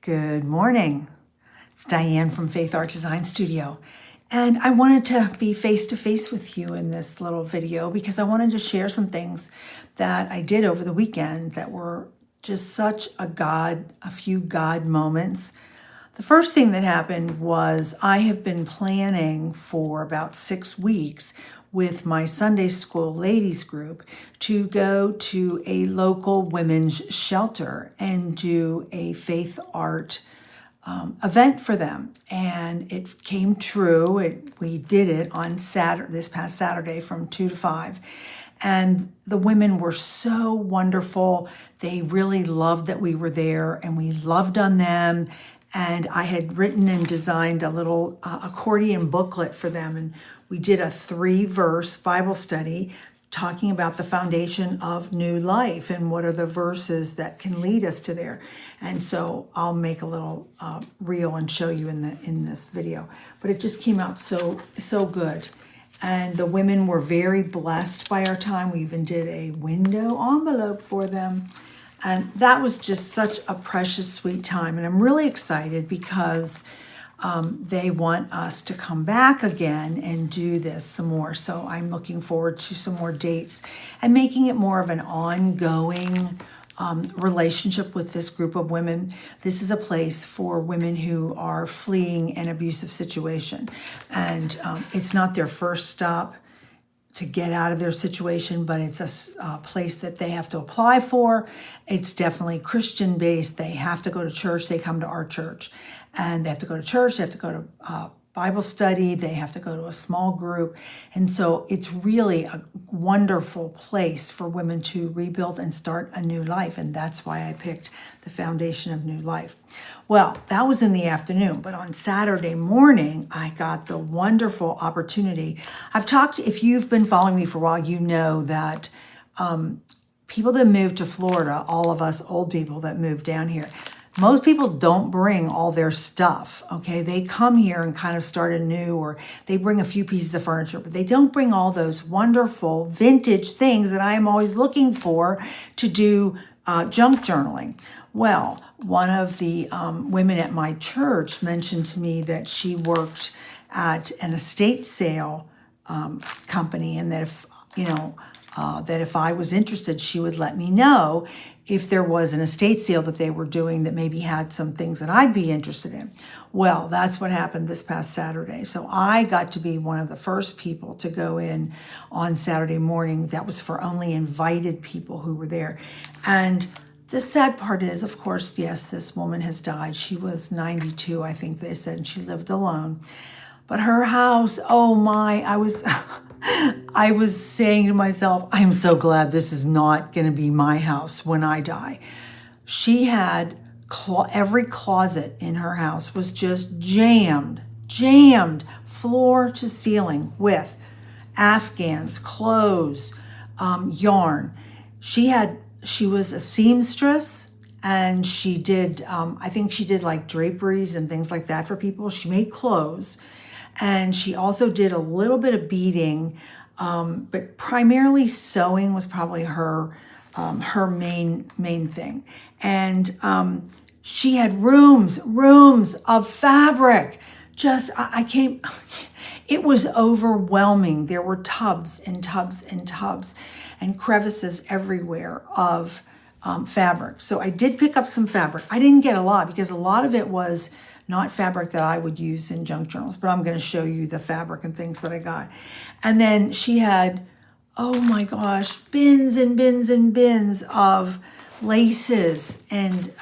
Good morning. It's Diane from Faithart Design Studio. And I wanted to be face-to-face with you in this little video because I wanted to share some things that I did over the weekend that were just such a few God moments. The first thing that happened was I have been planning for about 6 weeks with my Sunday school ladies group to go to a local women's shelter and do a Faithart event for them. And it came true. We did it on this past Saturday from 2 to 5. And the women were so wonderful. They really loved that we were there and we loved on them. And I had written and designed a little accordion booklet for them. And we did a 3-verse Bible study talking about the foundation of new life and what are the verses that can lead us to there. And so I'll make a little reel and show you in this video. But it just came out so good. And the women were very blessed by our time. We even did a window envelope for them. And that was just such a precious, sweet time. And I'm really excited because they want us to come back again and do this some more. So I'm looking forward to some more dates and making it more of an ongoing relationship with this group of women. This is a place for women who are fleeing an abusive situation. And it's not their first stop to get out of their situation, but it's a place that they have to apply for. It's definitely Christian based. They have to go to church. They come to our church and they have to go to church. They have to go to Bible study. They have to go to a small group. And so it's really a wonderful place for women to rebuild and start a new life. And that's why I picked the foundation of new life. Well, that was in the afternoon, but on Saturday morning, I got the wonderful opportunity. If you've been following me for a while, you know that people that move to Florida, all of us old people that move down here, most people don't bring all their stuff, okay? They come here and kind of start anew, or they bring a few pieces of furniture, but they don't bring all those wonderful vintage things that I am always looking for to do junk journaling. Well, one of the women at my church mentioned to me that she worked at an estate sale company, and that if I was interested, she would let me know if there was an estate sale that they were doing that maybe had some things that I'd be interested in. Well, that's what happened this past Saturday. So I got to be one of the first people to go in on Saturday morning. That was for only invited people who were there. And the sad part is, of course, yes, this woman has died. She was 92, I think they said, and she lived alone. But her house, oh my, I was saying to myself, I'm so glad this is not going to be my house when I die. She had every closet in her house was just jammed floor to ceiling with Afghans, clothes, yarn. She was a seamstress, and she did, I think she did like draperies and things like that for people. She made clothes. And she also did a little bit of beading, but primarily sewing was probably her main thing. And she had rooms of fabric. It was overwhelming. There were tubs and tubs and tubs and crevices everywhere of fabric. So I did pick up some fabric. I didn't get a lot because a lot of it was not fabric that I would use in junk journals, but I'm going to show you the fabric and things that I got. And then she had, oh my gosh, bins and bins and bins of laces and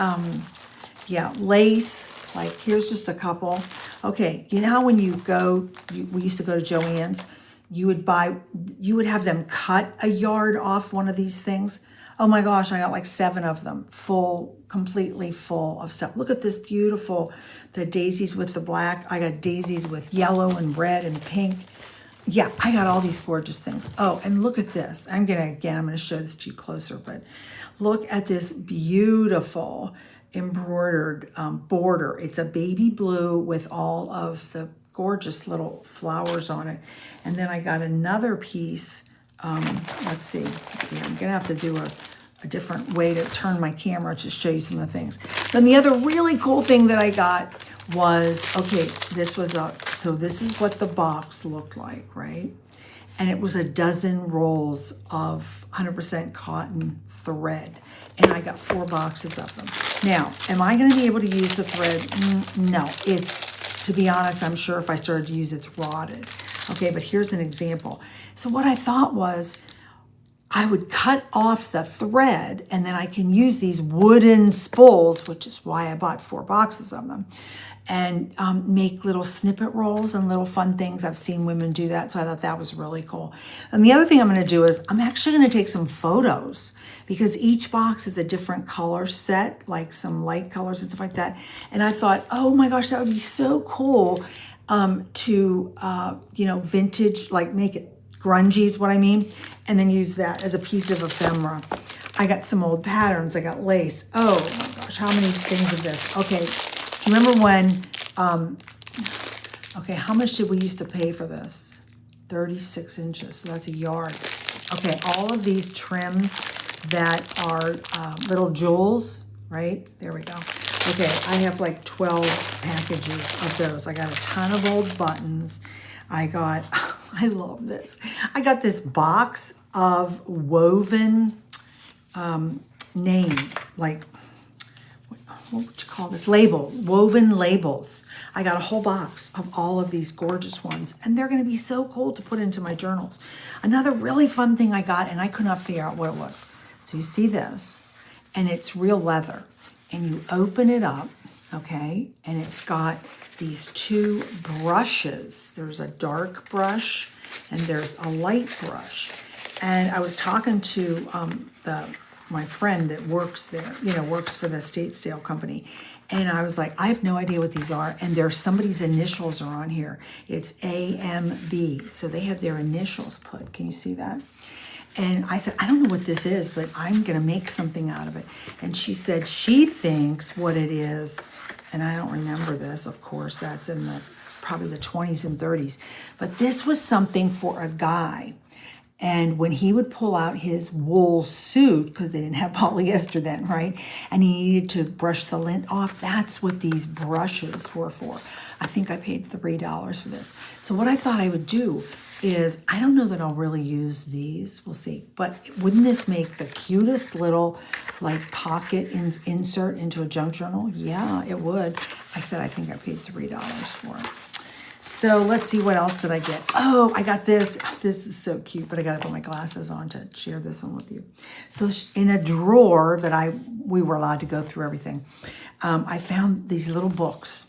lace. Like here's just a couple. Okay, you know how when we used to go to Joann's, you would have them cut a yard off one of these things. Oh my gosh, I got like 7 of them, completely full of stuff. Look at this beautiful, the daisies with the black. I got daisies with yellow and red and pink. Yeah, I got all these gorgeous things. Oh, and look at this. I'm going to show this to you closer, but look at this beautiful embroidered border. It's a baby blue with all of the gorgeous little flowers on it. And then I got another piece. Let's see. Yeah, I'm going to have to do a different way to turn my camera to show you some of the things. Then the other really cool thing that I got was, okay, this was so this is what the box looked like, right? And it was a dozen rolls of 100% cotton thread. And I got 4 boxes of them. Now, am I going to be able to use the thread? No, to be honest, I'm sure if I started to use it, it's rotted. Okay, but here's an example. So what I thought was, I would cut off the thread and then I can use these wooden spools, which is why I bought 4 boxes of them, and make little snippet rolls and little fun things. I've seen women do that, so I thought that was really cool. And the other thing I'm going to do is I'm actually going to take some photos because each box is a different color set, like some light colors and stuff like that. And I thought, oh my gosh, that would be so cool to, vintage, like make it grungy is what I mean, and then use that as a piece of ephemera. I got some old patterns. I got lace. Oh my gosh, how many things of this? Okay, do you remember when, how much did we used to pay for this? 36 inches, so that's a yard. Okay, all of these trims that are little jewels, right? There we go. Okay, I have like 12 packages of those. I got a ton of old buttons. I love this. I got this box of woven like, what would you call this? Woven labels. I got a whole box of all of these gorgeous ones, and they're going to be so cool to put into my journals. Another really fun thing I got, and I could not figure out what it was. So you see this, and it's real leather, and you open it up, okay, and it's got these 2 brushes. There's a dark brush and there's a light brush. And I was talking to my friend that works there, works for the estate sale company. And I was like, I have no idea what these are. And there's somebody's initials are on here. It's AMB. So they have their initials put. Can you see that? And I said, I don't know what this is, but I'm going to make something out of it. And she said she thinks what it is, and I don't remember this, of course, that's in probably the 20s and 30s, but this was something for a guy. And when he would pull out his wool suit, because they didn't have polyester then, right? And he needed to brush the lint off, that's what these brushes were for. I think I paid $3 for this. So what I thought I would do is, I don't know that I'll really use these, we'll see, but wouldn't this make the cutest little like pocket insert into a junk journal? Yeah, it would. I said I think I paid $3 for it. So let's see, what else did I get? Oh, I got this. This is so cute, but I got to put my glasses on to share this one with you. So in a drawer that we were allowed to go through everything, I found these little books.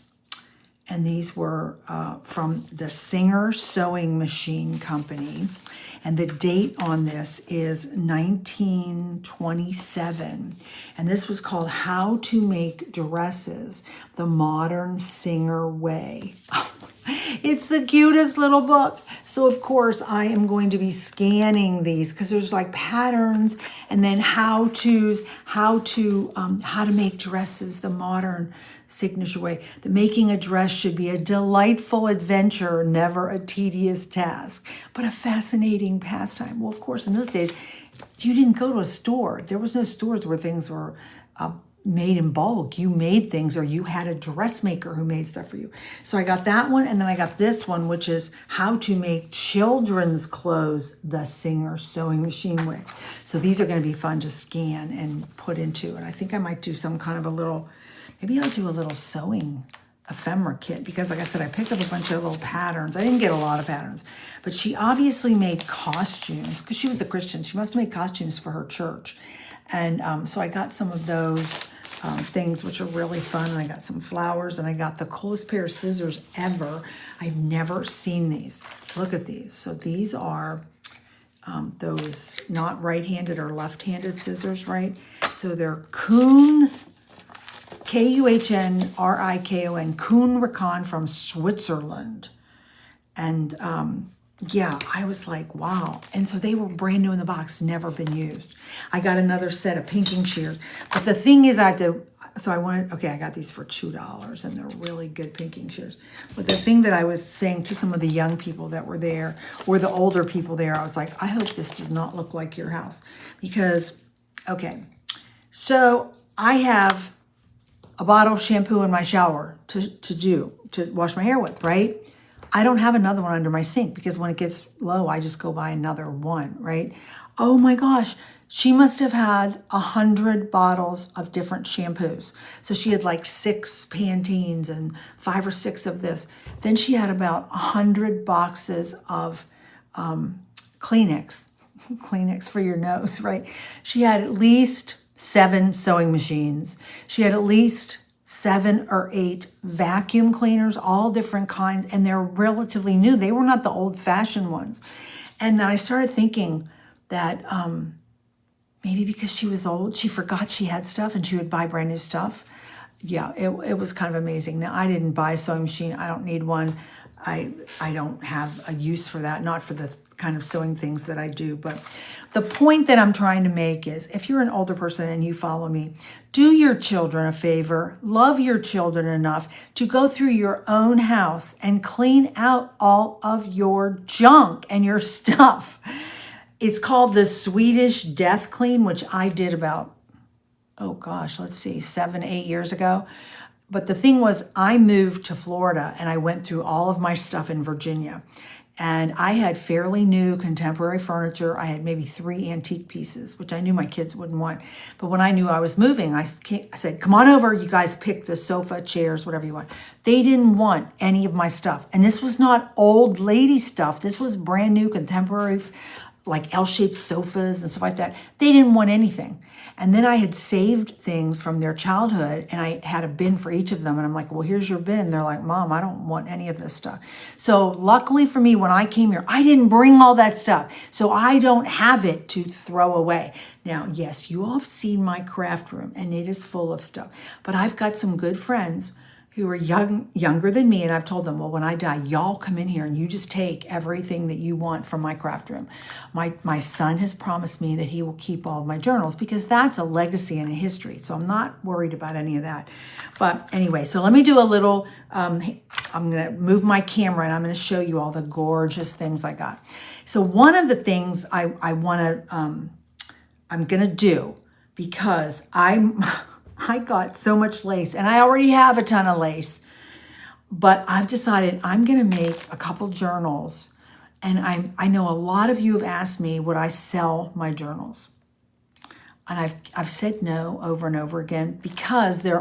And these were from the Singer Sewing Machine Company. And the date on this is 1927. And this was called How to Make Dresses the Modern Singer Way. It's the cutest little book. So of course I am going to be scanning these because there's like patterns and then how to make dresses the modern signature way. The making a dress should be a delightful adventure, never a tedious task, but a fascinating pastime. Well, of course, in those days, you didn't go to a store. There was no stores where things were made in bulk. You made things, or you had a dressmaker who made stuff for you. So I got that one, and then I got this one, which is How to Make Children's Clothes the Singer Sewing Machine Way. So these are going to be fun to scan and put into it. I think I might do some kind of a little, maybe I'll do a little sewing ephemera kit, because like I said, I picked up a bunch of little patterns. I didn't get a lot of patterns, but she obviously made costumes because she was a Christian. She must have made costumes for her church. And so I got some of those things, which are really fun. And I got some flowers, and I got the coolest pair of scissors ever. I've never seen these. Look at these. So these are those not right-handed or left-handed scissors, right? So they're Kuhn, Kuhnrikon, Kuhn Rikon from Switzerland. And yeah, I was like, wow. And so they were brand new in the box, never been used. I got another set of pinking shears. But the thing is, I got these for $2, and they're really good pinking shears. But the thing that I was saying to some of the young people that were there, or the older people there, I was like, I hope this does not look like your house. Because, okay, so I have a bottle of shampoo in my shower to wash my hair with, right? I don't have another one under my sink because when it gets low, I just go buy another one, right? Oh my gosh, she must have had 100 bottles of different shampoos. So she had like 6 Pantenes and 5 or 6 of this. Then she had about 100 boxes of Kleenex, Kleenex for your nose, right? She had at least 7 sewing machines. She had at least 7 or 8 vacuum cleaners, all different kinds, and they're relatively new. They were not the old-fashioned ones. And then I started thinking that maybe because she was old, she forgot she had stuff and she would buy brand new stuff. Yeah, it was kind of amazing. Now, I didn't buy a sewing machine. I don't need one. I don't have a use for that, not for the kind of sewing things that I do. But the point that I'm trying to make is if you're an older person and you follow me, do your children a favor, love your children enough to go through your own house and clean out all of your junk and your stuff. It's called the Swedish Death Clean, which I did about, oh gosh, let's see, 7, 8 years ago. But the thing was, I moved to Florida and I went through all of my stuff in Virginia. And I had fairly new contemporary furniture. I had maybe 3 antique pieces, which I knew my kids wouldn't want. But when I knew I was moving, I said, come on over, you guys pick the sofa, chairs, whatever you want. They didn't want any of my stuff. And this was not old lady stuff. This was brand new contemporary, like L-shaped sofas and stuff like that. They didn't want anything. And then I had saved things from their childhood and I had a bin for each of them. And I'm like, well, here's your bin. And they're like, Mom, I don't want any of this stuff. So luckily for me, when I came here, I didn't bring all that stuff. So I don't have it to throw away. Now, yes, you all have seen my craft room and it is full of stuff. But I've got some good friends who are younger than me, and I've told them, well, when I die, y'all come in here and you just take everything that you want from my craft room. My son has promised me that he will keep all of my journals because that's a legacy and a history. So I'm not worried about any of that. But anyway, so let me do a little, I'm gonna move my camera and I'm gonna show you all the gorgeous things I got. So one of the things I'm gonna do, because I got so much lace and I already have a ton of lace, but I've decided I'm going to make a couple journals. And I know a lot of you have asked me, would I sell my journals? And I've said no over and over again because there's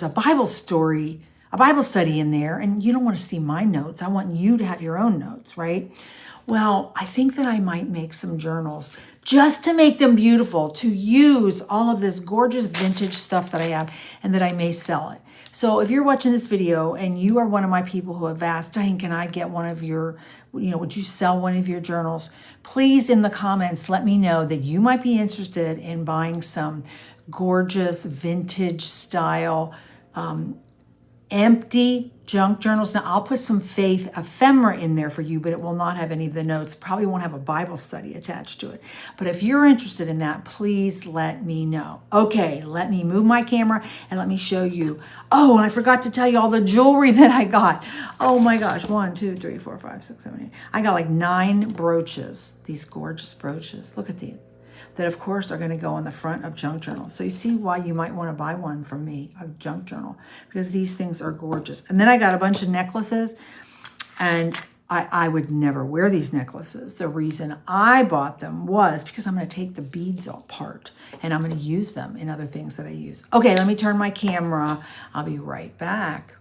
a Bible story, a Bible study in there, and you don't want to see my notes. I want you to have your own notes, right? Well, I think that I might make some journals just to make them beautiful, to use all of this gorgeous vintage stuff that I have and that I may sell it. So if you're watching this video and you are one of my people who have asked, Diane, can I get one of your, would you sell one of your journals? Please in the comments, let me know that you might be interested in buying some gorgeous vintage style empty junk journals. Now I'll put some Faith ephemera in there for you, but it will not have any of the notes. Probably won't have a Bible study attached to it. But if you're interested in that, please let me know. Okay, let me move my camera and let me show you. Oh, and I forgot to tell you all the jewelry that I got. Oh my gosh, 1, 2, 3, 4, 5, 6, 7, 8. I got like 9 brooches, these gorgeous brooches. Look at these. That of course are going to go on the front of junk journals. So you see why you might want to buy one from me, a junk journal, because these things are gorgeous. And then I got a bunch of necklaces, and I would never wear these necklaces. The reason I bought them was because I'm going to take the beads apart and I'm going to use them in other things that I use. Okay, let me turn my camera. I'll be right back.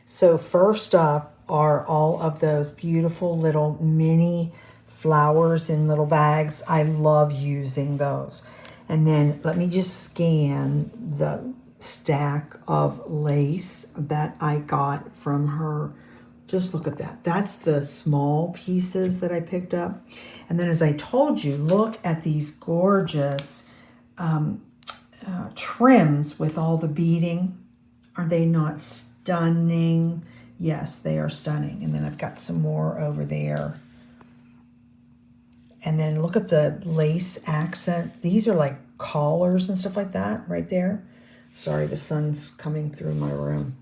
So first up are all of those beautiful little mini flowers in little bags. I love using those. And then let me just scan the stack of lace that I got from her. Just look at that. That's the small pieces that I picked up. And then as I told you, look at these gorgeous trims with all the beading. Are they not stunning? Yes, they are stunning. And then I've got some more over there. And then look at the lace accent. These are like collars and stuff like that right there. Sorry, the sun's coming through my room.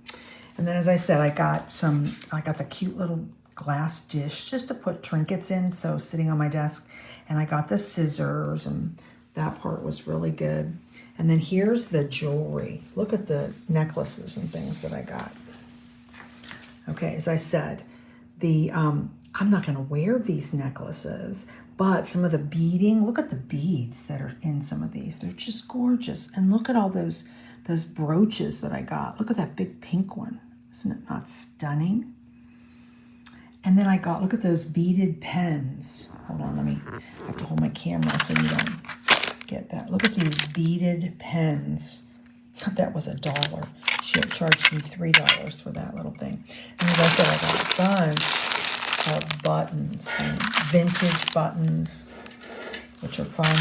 And then as I said, I got the cute little glass dish just to put trinkets in. So sitting on my desk, and I got the scissors and That part was really good. And then here's the jewelry. Look at the necklaces and things that I got. Okay, as I said, I'm not going to wear these necklaces, but some of the beading, look at the beads that are in some of these. They're just gorgeous. And look at all those brooches that I got. Look at that big pink one. Isn't it not stunning? And then I got, look at those beaded pens. Hold on, I have to hold my camera so you don't get that. Look at these beaded pens. That was $1. She had charged me $3 for that little thing. And as I said, I got a bunch of buttons, and vintage buttons, which are fun.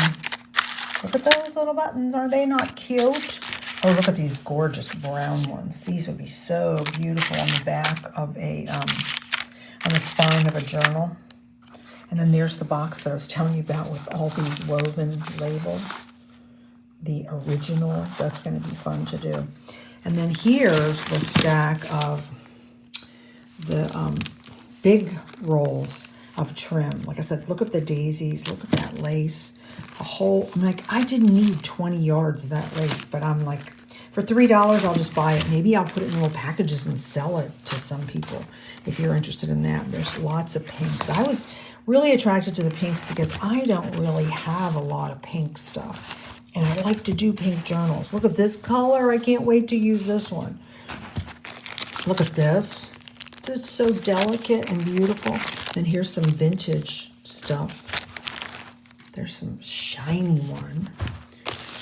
Look at those little buttons. Are they not cute? Oh, look at these gorgeous brown ones. These would be so beautiful on the back of on the spine of a journal. And then there's the box that I was telling you about with all these woven labels. The original, that's going to be fun to do. And then here's the stack of the big rolls of trim. Like I said, look at the daisies, look at that lace. I'm like, I didn't need 20 yards of that lace, but I'm like, for $3, I'll just buy it. Maybe I'll put it in little packages and sell it to some people if you're interested in that. There's lots of pinks. I was really attracted to the pinks because I don't really have a lot of pink stuff. And I like to do pink journals. Look at this color. I can't wait to use this one. Look at this. It's so delicate and beautiful. And here's some vintage stuff. There's some shiny one.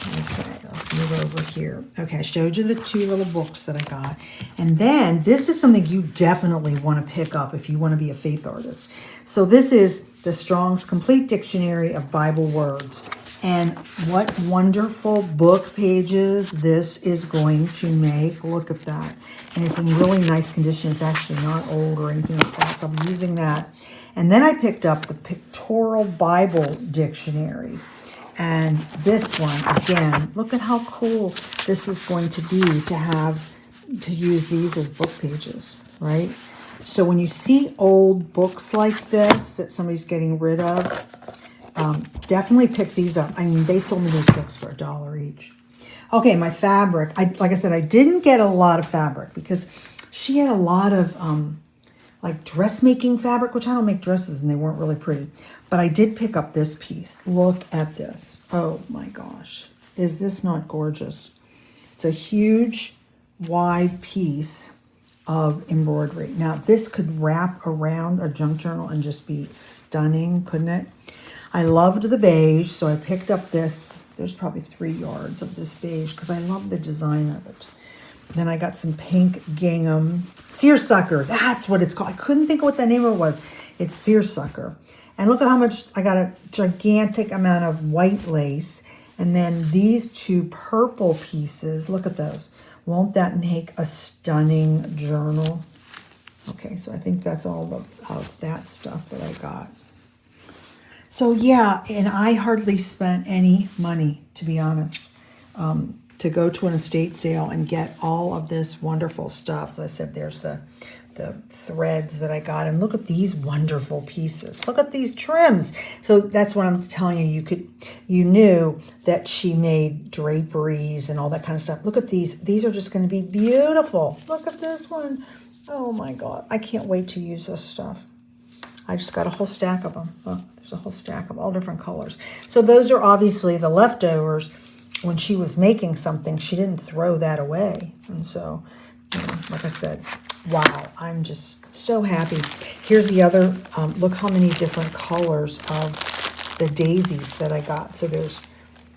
Okay, let's move over here. Okay, I showed you the 2 little books that I got. And then this is something you definitely want to pick up if you want to be a faith artist. So this is the Strong's Complete Dictionary of Bible Words. And what wonderful book pages this is going to make. Look at that. And it's in really nice condition. It's actually not old or anything like that. So I'm using that. And then I picked up the Pictorial Bible Dictionary. And this one, again, look at how cool this is going to be to use these as book pages, right? So when you see old books like this that somebody's getting rid of, definitely pick these up. I mean, they sold me these books for $1 each. Okay, my fabric. Like I said, I didn't get a lot of fabric because she had a lot of like dressmaking fabric, which I don't make dresses and they weren't really pretty. But I did pick up this piece. Look at this. Oh my gosh. Is this not gorgeous? It's a huge, wide piece of embroidery. Now, this could wrap around a junk journal and just be stunning, couldn't it? I loved the beige, so I picked up this. There's probably 3 yards of this beige because I love the design of it. Then I got some pink gingham. Seersucker, that's what it's called. I couldn't think of what the name of it was. It's seersucker. And look at how much, I got a gigantic amount of white lace. And then these 2 purple pieces, look at those. Won't that make a stunning journal? Okay, so I think that's all of that stuff that I got. So yeah, and I hardly spent any money, to be honest, to go to an estate sale and get all of this wonderful stuff. As I said, there's the threads that I got, and look at these wonderful pieces. Look at these trims. So that's what I'm telling you. You knew that she made draperies and all that kind of stuff. Look at these. These are just going to be beautiful. Look at this one. Oh my God. I can't wait to use this stuff. I just got a whole stack of them. Look, there's a whole stack of all different colors. So those are obviously the leftovers. When she was making something, she didn't throw that away. And so, like I said, wow, I'm just so happy. Here's the other, look how many different colors of the daisies that I got. So there's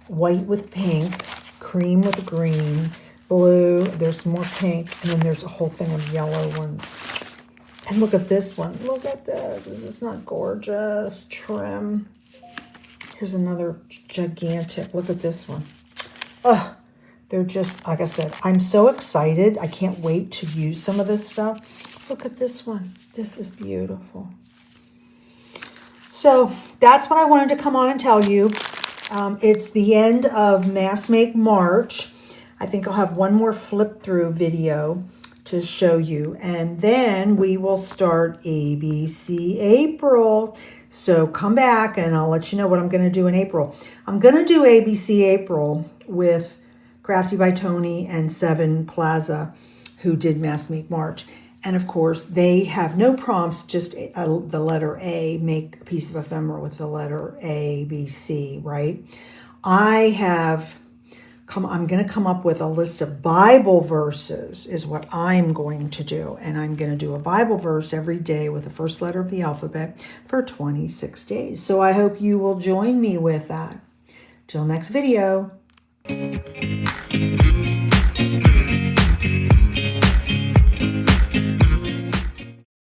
white with pink, cream with green, blue, there's more pink, and then there's a whole thing of yellow ones. And look at this one. Look at this. Is this not gorgeous? Trim. Here's another gigantic. Look at this one. Oh, they're just, like I said, I'm so excited. I can't wait to use some of this stuff. Look at this one. This is beautiful. So that's what I wanted to come on and tell you. It's the end of Mass Make March. I think I'll have one more flip through video to show you. And then we will start ABC April. So come back and I'll let you know what I'm going to do in April. I'm going to do ABC April with Crafty by Tony and Seven Plaza, who did Mass Make March. And of course, they have no prompts, just the letter A, make a piece of ephemera with the letter A, B, C, right? I'm going to come up with a list of Bible verses is what I'm going to do. And I'm going to do a Bible verse every day with the first letter of the alphabet for 26 days. So I hope you will join me with that. Till next video.